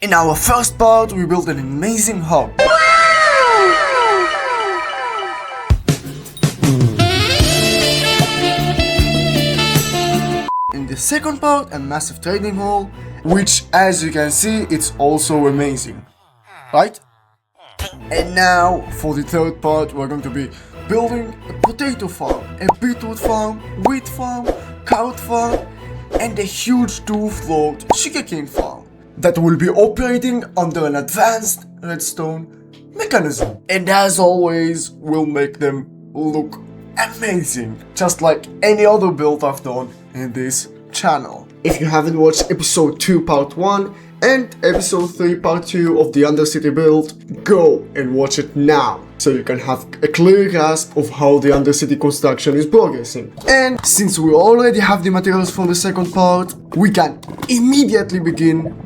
In our first part, we built an amazing hub. In the second part, a massive trading hall, which as you can see, it's also amazing, right? And now, for the third part, we're going to be building a potato farm, a beetroot farm, wheat farm, carrot farm, and a huge two-floored sugarcane farm that will be operating under an advanced redstone mechanism. And as always, we'll make them look amazing, just like any other build I've done in this channel. If you haven't watched episode 2 part 1 and episode 3 part 2 of the Undercity build, go and watch it now, so you can have a clear grasp of how the Undercity construction is progressing. And since we already have the materials for the second part, we can immediately begin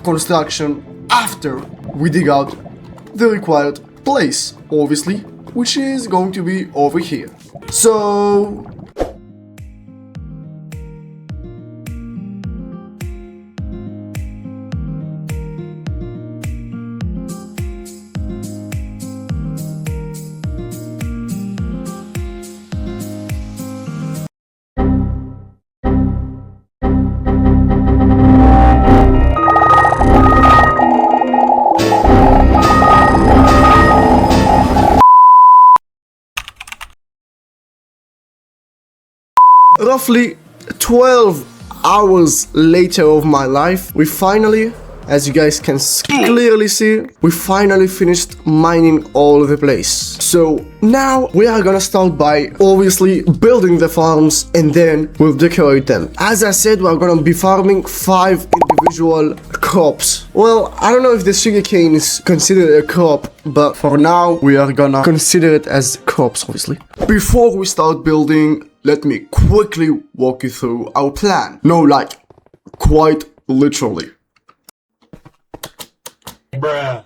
construction after we dig out the required place, obviously, which is going to be over here. So roughly 12 hours later of my life, we finally, as you guys can clearly see, we finally finished mining all the place. So now we are gonna start by obviously building the farms and then we'll decorate them. As I said, we're gonna be farming 5 individual crops. Well, I don't know if the sugarcane is considered a crop, but for now we are gonna consider it as crops, obviously. Before we start building, let me quickly walk you through our plan. No, like, quite literally. Bruh.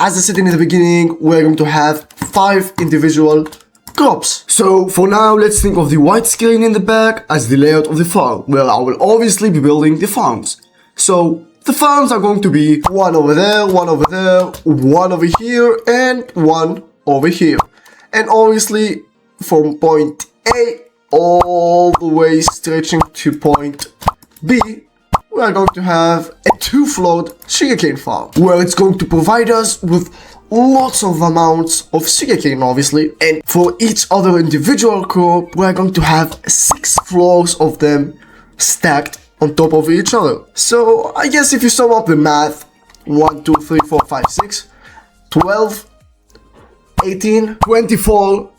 As I said in the beginning, we're going to have 5 individual crops. So for now, let's think of the white screen in the back as the layout of the farm, where I will obviously be building the farms. So the farms are going to be one over there, one over there, one over here, and one over here. And obviously from point A all the way stretching to point B, we are going to have a two-floored sugarcane farm, where it's going to provide us with lots of amounts of sugarcane, obviously. And for each other individual crop, we are going to have 6 floors of them stacked on top of each other. So I guess if you sum up the math, 1, 2, 3, 4, 5, 6, 12, 18, 24,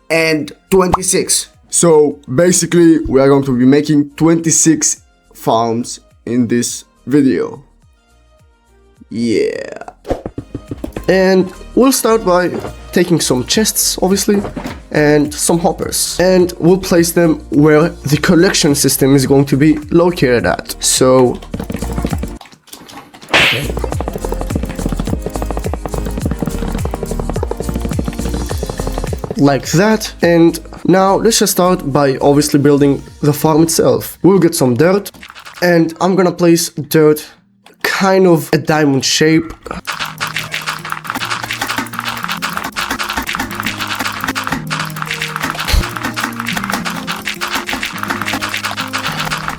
and 26. So basically we are going to be making 26 farms in this video. Yeah. And we'll start by taking some chests, obviously, and some hoppers. And we'll place them where the collection system is going to be located at. So like that. And now let's just start by obviously building the farm itself. We'll get some dirt, and I'm gonna place dirt kind of a diamond shape.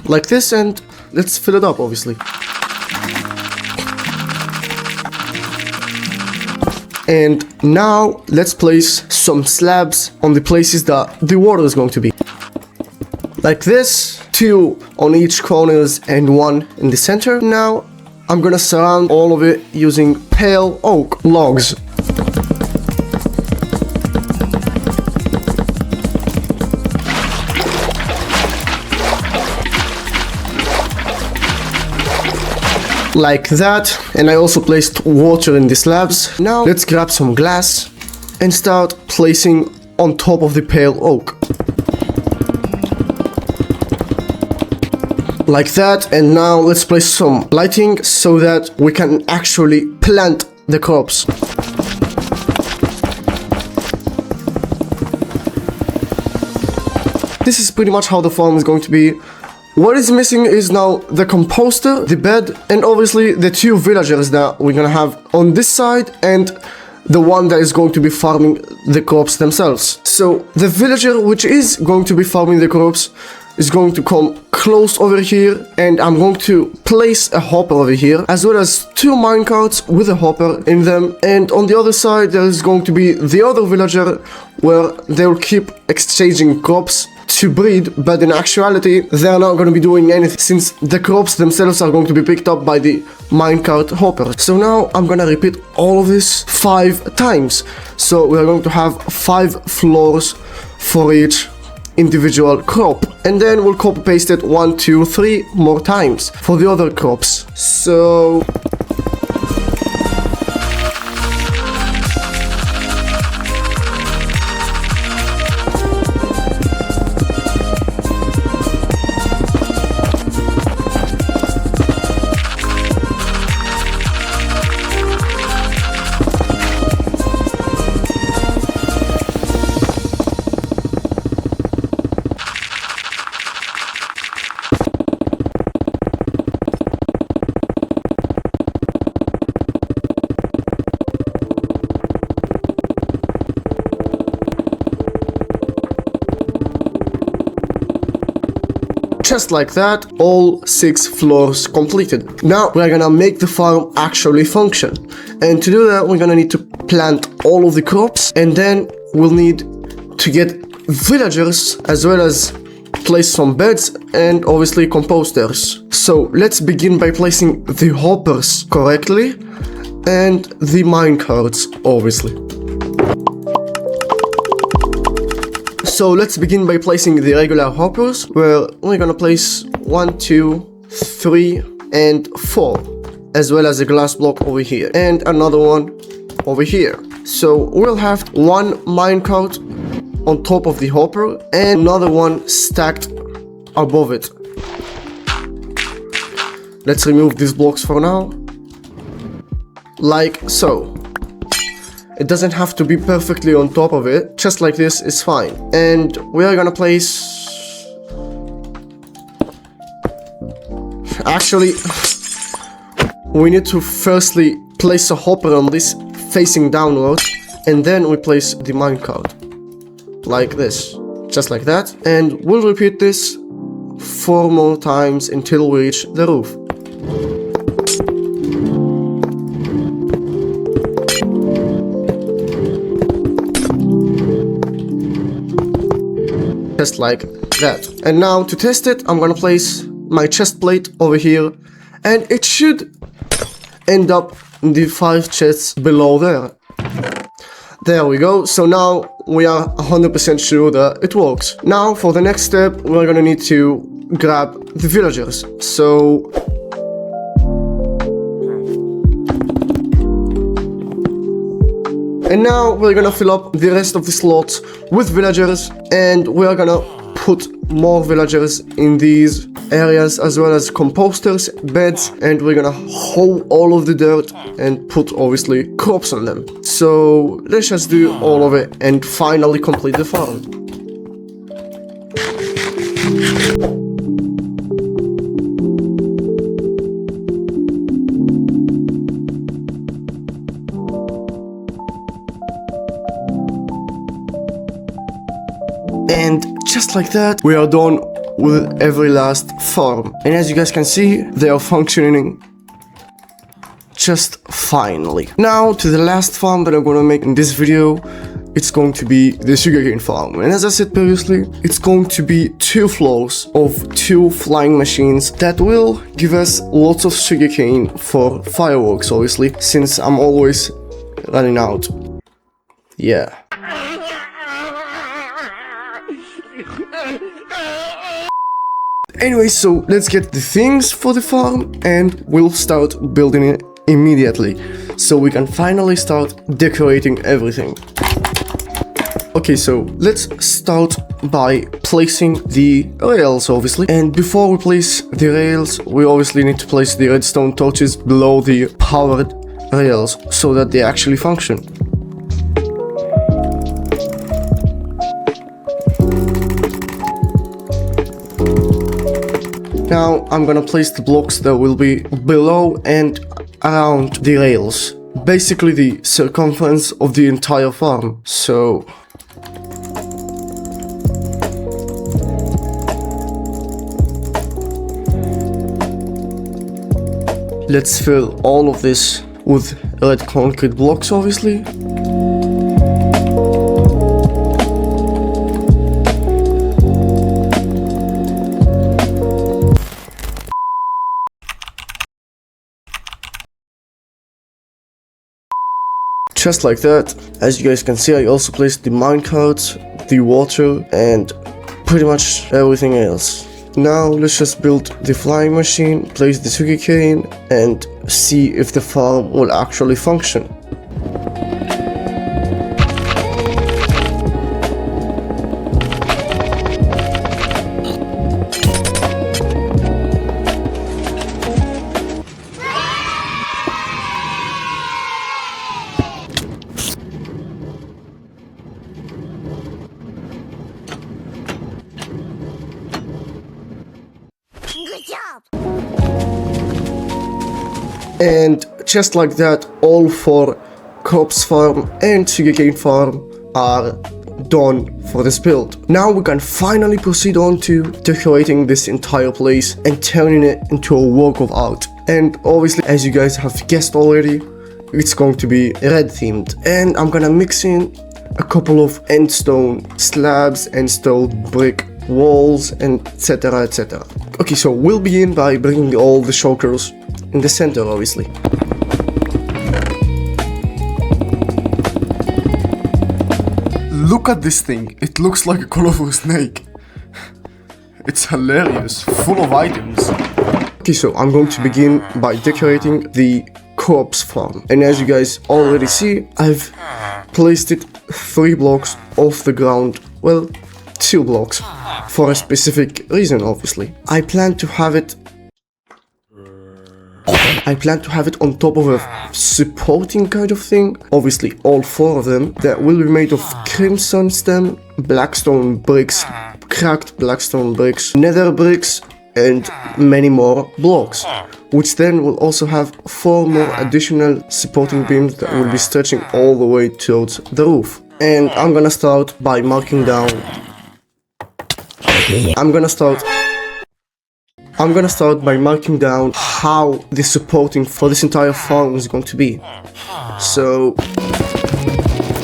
Like this, and let's fill it up, obviously. And now let's place some slabs on the places that the water is going to be. Like this, 2 on each corners and 1 in the center. Now I'm gonna surround all of it using pale oak logs. Like that, and I also placed water in the slabs. Now let's grab some glass and start placing on top of the pale oak. Like that, and now let's place some lighting so that we can actually plant the crops. This is pretty much how the farm is going to be What is missing is now the composter, the bed, and obviously the two villagers that we're gonna have on this side and the one that is going to be farming the crops themselves. So the villager which is going to be farming the crops is going to come close over here, and I'm going to place a hopper over here, as well as two minecarts with a hopper in them, and on the other side there is going to be the other villager where they'll keep exchanging crops to breed, but in actuality they're not going to be doing anything since the crops themselves are going to be picked up by the minecart hopper. So now I'm gonna repeat all of this 5 times. So we're going to have 5 floors for each individual crop, and then we'll copy paste it 1, 2, 3 more times for the other crops. So just like that, all 6 floors completed. Now we're gonna make the farm actually function, and to do that we're gonna need to plant all of the crops, and then we'll need to get villagers as well as place some beds and obviously composters. So let's begin by placing the hoppers correctly and the minecarts obviously. So let's begin by placing the regular hoppers, where we're gonna place 1, 2, 3 and 4, as well as a glass block over here and another one over here. So we'll have one minecart on top of the hopper and another one stacked above it. Let's remove these blocks for now, like so. It doesn't have to be perfectly on top of it, just like this is fine. And we are gonna place... Actually, we need to firstly place a hopper on this facing downward, and then we place the minecart. Like this, just like that. And we'll repeat this 4 more times until we reach the roof. Just like that. And now to test it, I'm gonna place my chest plate over here, and it should end up in the 5 chests below there. There we go. So now we are 100% sure that it works. Now for the next step, we're gonna need to grab the villagers. So and now we're gonna fill up the rest of the slots with villagers, and we're gonna put more villagers in these areas, as well as composters, beds, and we're gonna hoe all of the dirt and put obviously crops on them. So let's just do all of it and finally complete the farm. And just like that, we are done with every last farm. And as you guys can see, they are functioning just finely. Now to the last farm that I'm gonna make in this video. It's going to be the sugarcane farm. And as I said previously, it's going to be 2 floors of 2 flying machines that will give us lots of sugarcane for fireworks, obviously, since I'm always running out. Yeah. Anyway, so let's get the things for the farm and we'll start building it immediately, so we can finally start decorating everything. Okay, so let's start by placing the rails, obviously. And before we place the rails, we obviously need to place the redstone torches below the powered rails so that they actually function. Now I'm gonna place the blocks that will be below and around the rails. Basically the circumference of the entire farm. So let's fill all of this with red concrete blocks, obviously. Just like that. As you guys can see, I also placed the minecarts, the water, and pretty much everything else. Now let's just build the flying machine, place the sugarcane, and see if the farm will actually function. Good job! And just like that, all 4 crops farm and sugarcane farm are done for this build. Now we can finally proceed on to decorating this entire place and turning it into a work of art. And obviously, as you guys have guessed already, it's going to be red themed. And I'm gonna mix in a couple of end stone slabs and stone brick walls, and etc, etc. Okay, so we'll begin by bringing all the shulkers in the center, obviously. Look at this thing, it looks like a colorful snake. It's hilarious, full of items. Okay, so I'm going to begin by decorating the crops farm. And as you guys already see, I've placed it 3 blocks off the ground. Well, 2 blocks. For a specific reason, obviously. I plan to have it on top of a supporting kind of thing. Obviously, all 4 of them that will be made of crimson stem, blackstone bricks, cracked blackstone bricks, nether bricks, and many more blocks, which then will also have 4 more additional supporting beams that will be stretching all the way towards the roof. And I'm gonna start by marking down. I'm gonna start by marking down how the supporting for this entire farm is going to be. So,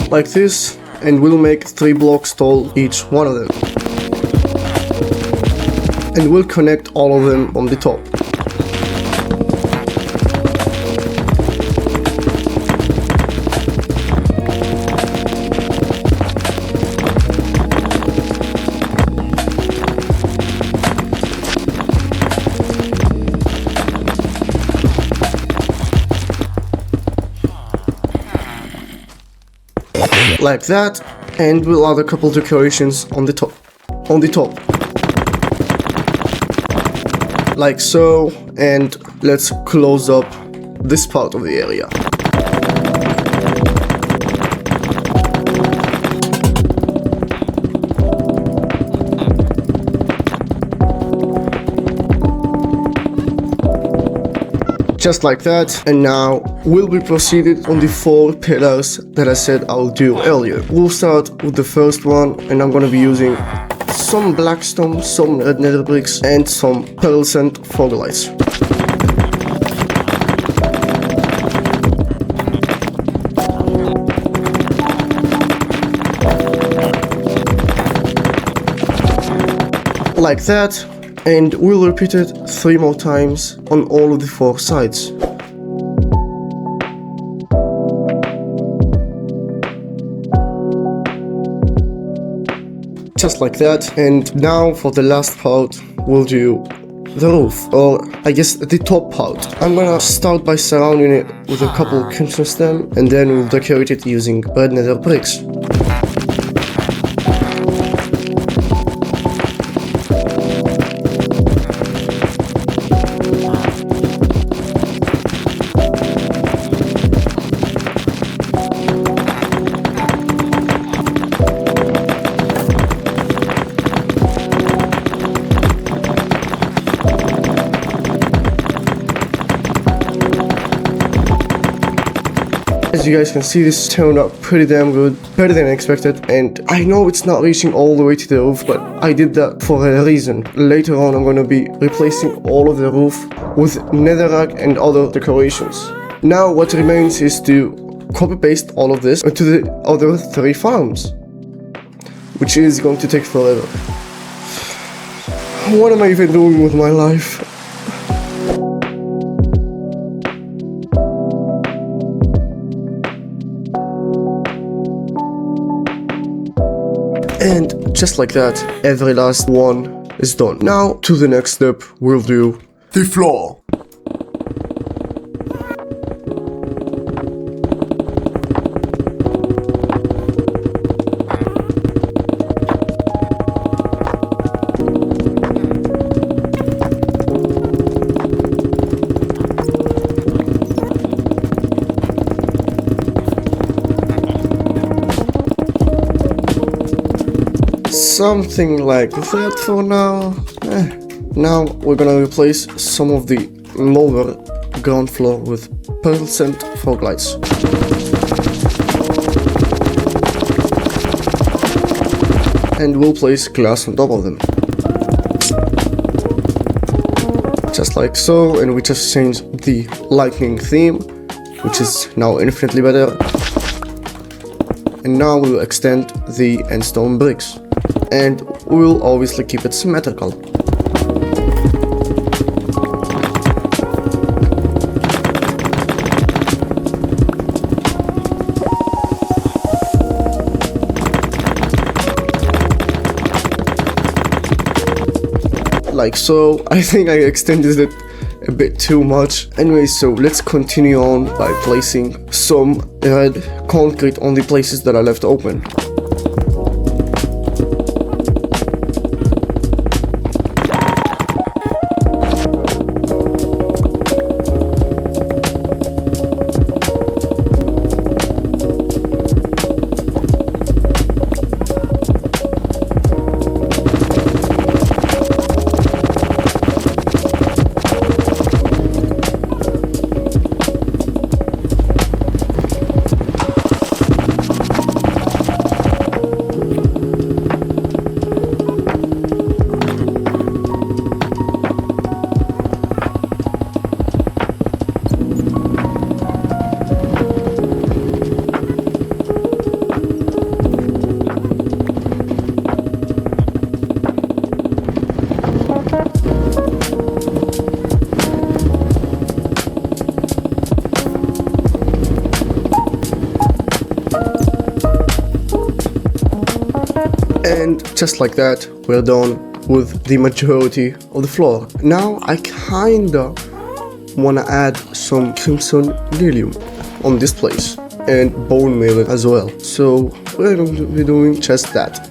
like this, and we'll make 3 blocks tall each one of them. And we'll connect all of them on the top. Like that, and we'll add a couple decorations on the top. Like so, and let's close up this part of the area. Just like that, and now we'll be proceeded on the 4 pillars that I said I'll do earlier. We'll start with the first one, and I'm gonna be using some blackstone, some red nether bricks, and some pearlescent fog lights. Like that. And we'll repeat it 3 more times on all of the 4 sides. Just like that. And now for the last part, we'll do the roof, or I guess the top part. I'm gonna start by surrounding it with a couple crimson stem, and then we'll decorate it using red nether bricks. As you guys can see, this turned out pretty damn good, better than expected, and I know it's not reaching all the way to the roof, but I did that for a reason. Later on, I'm gonna be replacing all of the roof with netherrack and other decorations. Now what remains is to copy paste all of this into the other 3 farms, which is going to take forever. What am I even doing with my life? And just like that, every last one is done. Now to the next step, we'll do the floor. Something like that for now. Now we're gonna replace some of the lower ground floor with pearl-scent fog lights. And we'll place glass on top of them. Just like so, and we just changed the lightning theme, which is now infinitely better. And now we'll extend the endstone bricks. And we'll obviously keep it symmetrical. Like so. I think I extended it a bit too much. Anyway, so let's continue on by placing some red concrete on the places that are left open. And just like that, we're done with the majority of the floor. Now I kinda wanna add some crimson lilium on this place and bone meal it as well. So we're going to be doing just that.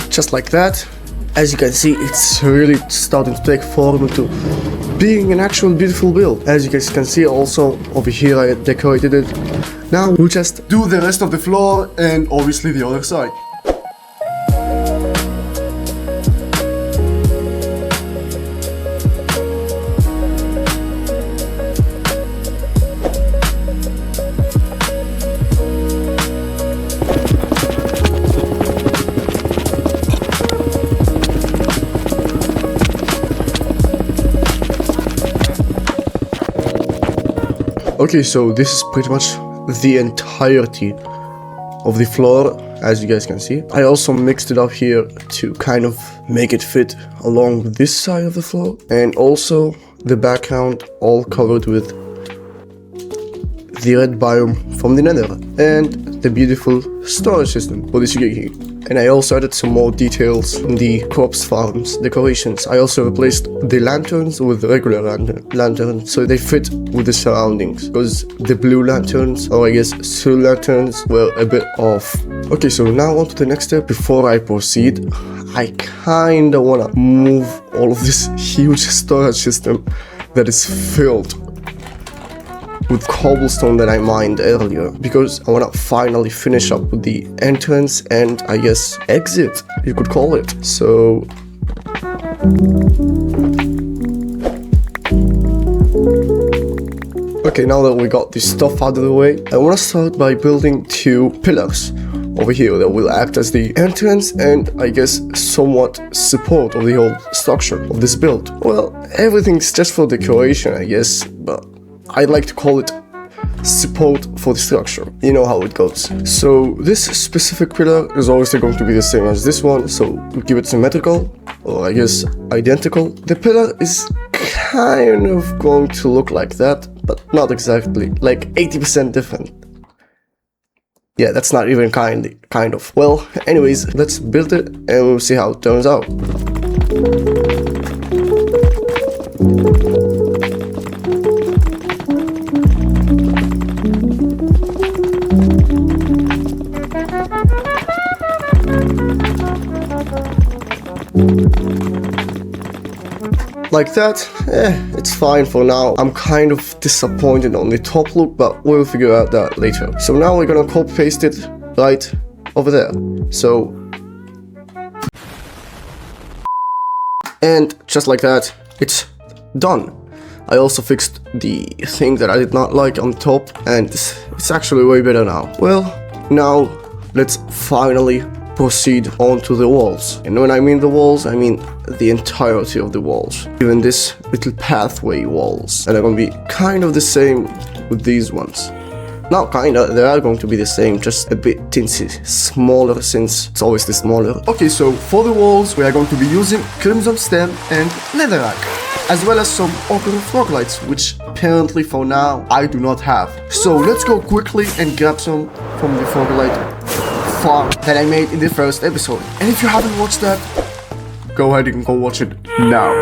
Just like that. As you can see, it's really starting to take form into being an actual beautiful build. As you guys can see, also over here I decorated it. Now we'll just do the rest of the floor and obviously the other side. Okay, so this is pretty much the entirety of the floor, as you guys can see. I also mixed it up here to kind of make it fit along this side of the floor, and also the background all covered with the red biome from the nether and the beautiful storage system for the sugarcane. And I also added some more details in the crops farms decorations. I also replaced the lanterns with regular lanterns so they fit with the surroundings, because the blue lanterns, or I guess soul lanterns, were a bit off Okay, so now on to the next step. Before I proceed, I kinda wanna move all of this huge storage system that is filled with cobblestone that I mined earlier, because I wanna finally finish up with the entrance and I guess exit, you could call it. So okay, now that we got this stuff out of the way, I wanna start by building 2 pillars over here that will act as the entrance and I guess somewhat support of the whole structure of this build. Well, everything's just for decoration, I guess, but I'd like to call it support for the structure. You know how it goes. So this specific pillar is obviously going to be the same as this one, so we'll give it symmetrical, or I guess identical. The pillar is kind of going to look like that, but not exactly, like 80% different. Yeah, that's not even kind of. Well, anyways, let's build it and we'll see how it turns out. Like that, it's fine for now. I'm kind of disappointed on the top look, but we'll figure out that later. So now we're gonna copy paste it right over there. So, and just like that, it's done. I also fixed the thing that I did not like on top, and it's actually way better now. Well, now let's finally proceed onto the walls. And when I mean the walls, I mean the entirety of the walls. Even this little pathway walls. And they're gonna be kind of the same with these ones. Not kinda, they are going to be the same, just a bit teensy smaller since it's always the smaller. Okay, so for the walls we are going to be using crimson stem and netherrack, as well as some ochre froglights, which apparently for now I do not have. So let's go quickly and grab some from the froglight farm that I made in the first episode. And if you haven't watched that, go ahead and go watch it now.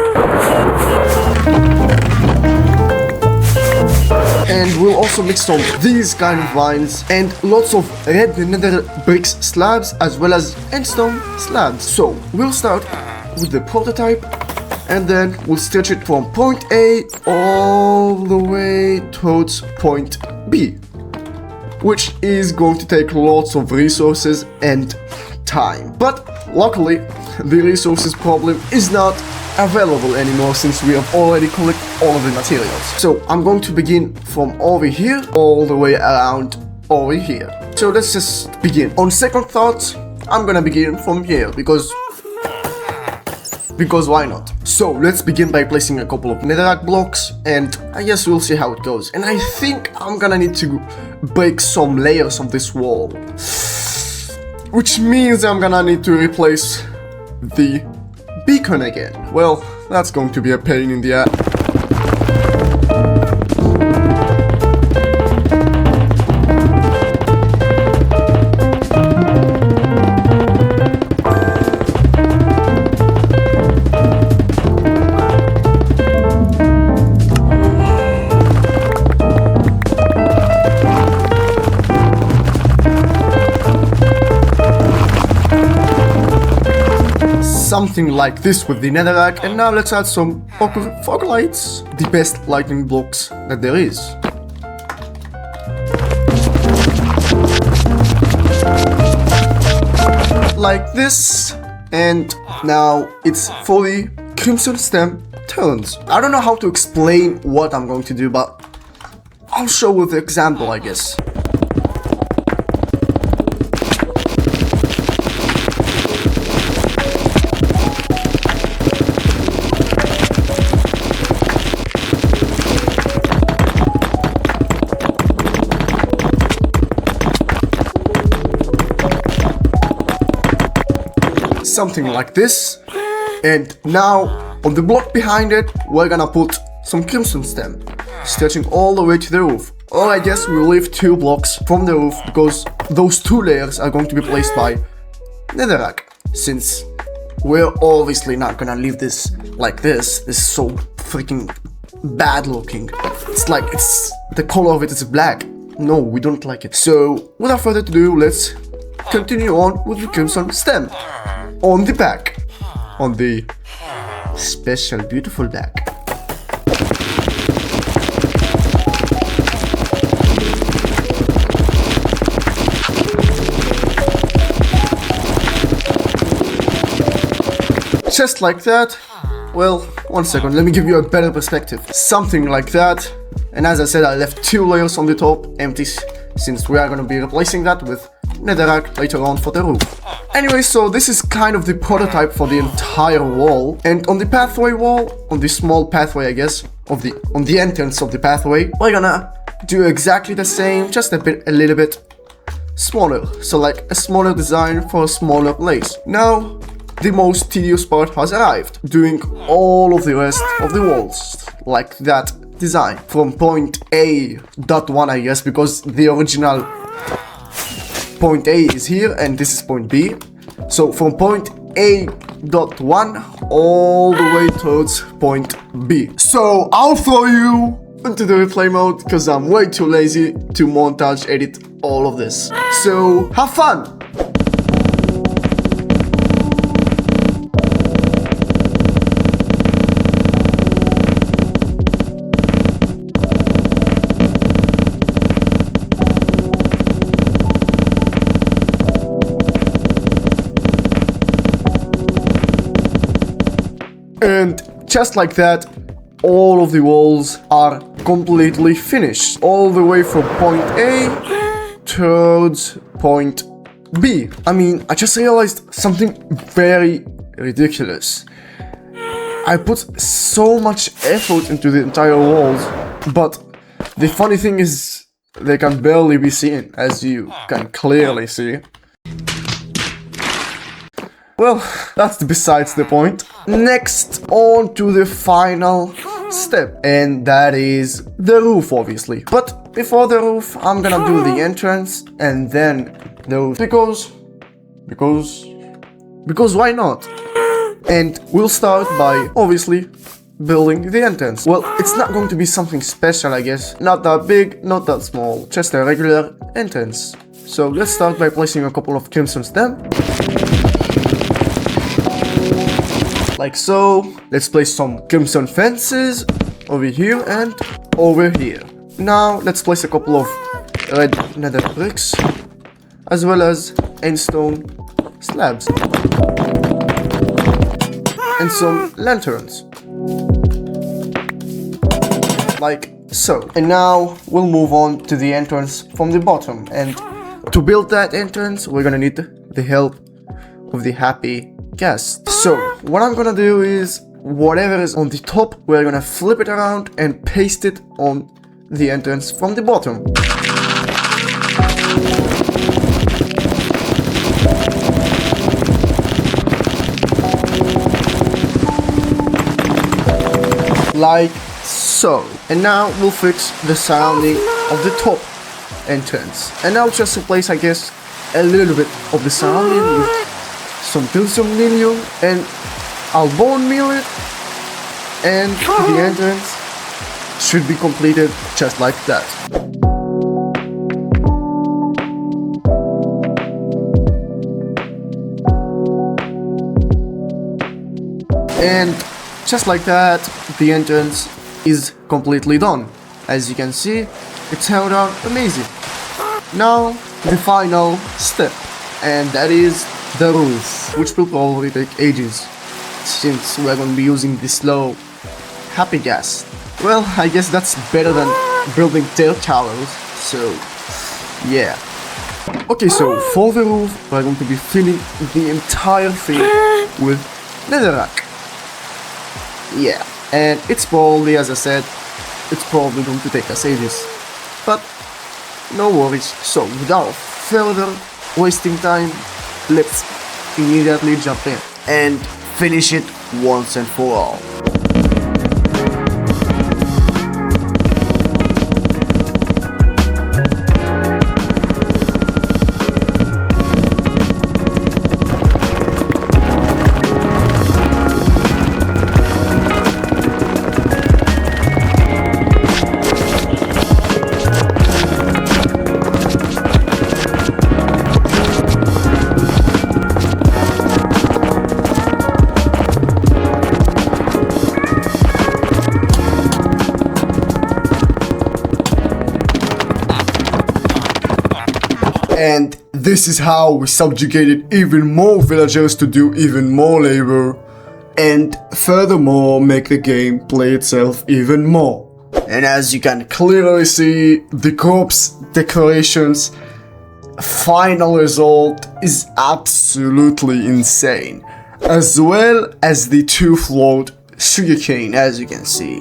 And we'll also mix some these kind of vines and lots of red nether bricks slabs as well as endstone slabs. So we'll start with the prototype and then we'll stretch it from point A all the way towards point B, which is going to take lots of resources and time. But luckily, the resources problem is not available anymore since we have already collected all of the materials. So I'm going to begin from over here all the way around over here. So let's just begin. On second thoughts, I'm gonna begin from here because why not? So let's begin by placing a couple of netherrack blocks and I guess we'll see how it goes. And I think I'm gonna need to break some layers of this wall, which means I'm gonna need to replace the beacon again. Well, that's going to be a pain in the ass. Something like this with the netherrack, and now let's add some ochre fog lights, the best lightning blocks that there is. Like this, and now it's for the crimson stem turns. I don't know how to explain what I'm going to do, but I'll show with the example, I guess. Something like this, and now on the block behind it we're gonna put some crimson stem stretching all the way to the roof, or I guess we'll leave 2 blocks from the roof because those 2 layers are going to be placed by netherrack, since we're obviously not gonna leave this like this. This is so freaking bad looking. It's like the color of it is black. No, we don't like it. So without further ado, let's continue on with the crimson stem. On the back. On the special, beautiful back. Just like that. Well, 1 second, let me give you a better perspective. Something like that. And as I said, I left 2 layers on the top empty, since we are going to be replacing that with netherrack later on for the roof. Anyway, so this is kind of the prototype for the entire wall. And on the pathway wall, on the small pathway, I guess, on the entrance of the pathway, we're gonna do exactly the same, just a little bit smaller. So like a smaller design for a smaller place. Now, the most tedious part has arrived, doing all of the rest of the walls, like that design. From point A.1, I guess, because the original point A is here and this is point B. So from point A.1 all the way towards point B. So I'll throw you into the replay mode because I'm way too lazy to montage edit all of this. So have fun! And just like that, all of the walls are completely finished. All the way from point A towards point B. I mean, I just realized something very ridiculous. I put so much effort into the entire walls, but the funny thing is they can barely be seen, as you can clearly see. Well, that's besides the point. Next, on to the final step, and that is the roof, obviously. But before the roof, I'm gonna do the entrance and then the roof, because why not? And we'll start by obviously building the entrance. Well, it's not going to be something special, I guess. Not that big, not that small, just a regular entrance. So let's start by placing a couple of crimson stem. Like so. Let's place some crimson fences over here and over here. Now let's place a couple of red nether bricks as well as endstone slabs and some lanterns, like so. And now we'll move on to the entrance from the bottom, and to build that entrance we're gonna need the help of the happy guest. So what I'm gonna do is whatever is on the top, we're gonna flip it around and paste it on the entrance from the bottom. Like so. And now we'll fix the surrounding of the top entrance. And I'll just replace, I guess, a little bit of the surrounding with some mildew, and I'll bone meal it, and the entrance should be completed just like that. And just like that, the entrance is completely done. As you can see, it turned out amazing. Now, the final step, and that is the roof, which will probably take ages, since we're going to be using the slow happy gas. Well, I guess that's better than building tail towers, so yeah. Okay, so for the roof, we're going to be filling the entire thing with netherrack. Yeah, and it's probably, as I said, it's probably going to take us ages, but no worries. So without further wasting time, let's immediately jump in and finish it once and for all. And this is how we subjugated even more villagers to do even more labor, and furthermore make the game play itself even more. And as you can clearly see, the corpse decorations final result is absolutely insane, as well as the two-floored sugarcane, as you can see.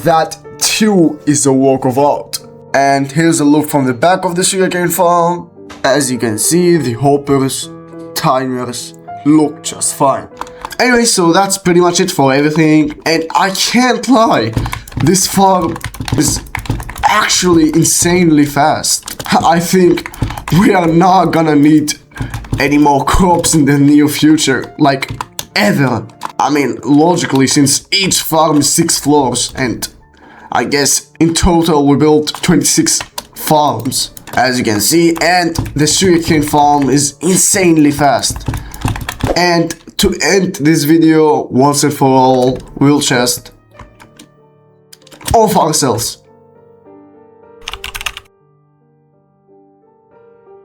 That too is a work of art. And here's a look from the back of the sugarcane farm. As you can see, the hoppers, timers look just fine. Anyway, so that's pretty much it for everything, and I can't lie, this farm is actually insanely fast. I think we are not gonna need any more crops in the near future, like ever. I mean, logically, since each farm is 6 floors, and I guess in total we built 26 farms, as you can see, and the sugarcane farm is insanely fast. And to end this video once and for all, we'll just off ourselves.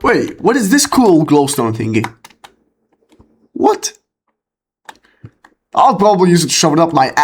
Wait, what is this cool glowstone thingy? What? I'll probably use it to shove it up my ass.